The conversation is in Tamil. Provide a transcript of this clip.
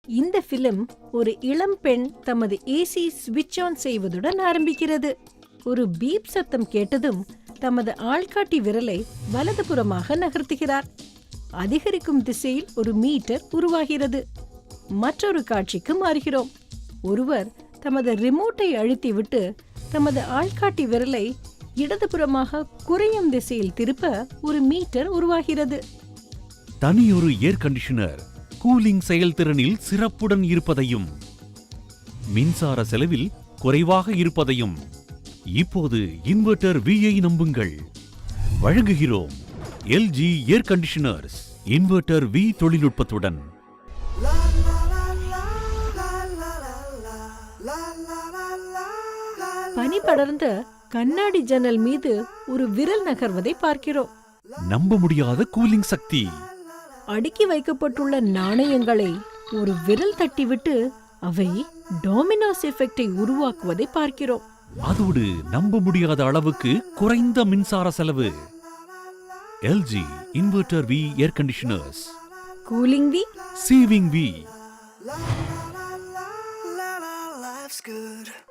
இந்த பிலிம் ஒரு இளம் பெண் தமது ஏசி ஸ்விட்ச் ஆன் செய்வதுடன் ஆரம்பிக்கிறது. ஒரு பீப் சத்தம் கேட்டதும் தமது ஆள்காட்டி விரலை வலதுபுறமாக நகர்த்துகிறார். அதிகரிக்கும் திசையில் ஒரு மீட்டர் உருவாகிறது. மற்றொரு காட்சிக்கு மாறுகிறோம். ஒருவர் தமது ரிமோட்டை அழுத்திவிட்டு தமது ஆள்காட்டி விரலை இடதுபுறமாக குறையும் திசையில் திருப்ப ஒரு மீட்டர் உருவாகிறது. தனியொரு ஏர் கண்டிஷனர் கூலிங் செயல்திறனில் சிறப்புடன் இருப்பதையும் மின்சார செலவில் குறைவாக இருப்பதையும் இப்போது இன்வெர்டர் வியை நம்புங்கள். வழங்குகிறோம் LG air conditioners inverter V தொழில்நுட்பத்துடன். பனி படர்ந்த கண்ணாடி ஜன்னல் மீது ஒரு விரல் நகர்வதை பார்க்கிறோம். நம்ப முடியாத கூலிங் சக்தி. அடுக்கி வைக்கப்பட்டுள்ள நாணயங்களை ஒரு விரல் தட்டிவிட்டு அவை டோமினோஸ் எஃபெக்டை உருவாக்குவதை பார்க்கிறோம். அதோடு நம்ப முடியாத அளவுக்கு குறைந்த மின்சார செலவு. LG inverter V air conditioners. Cooling V, saving V. Life's good.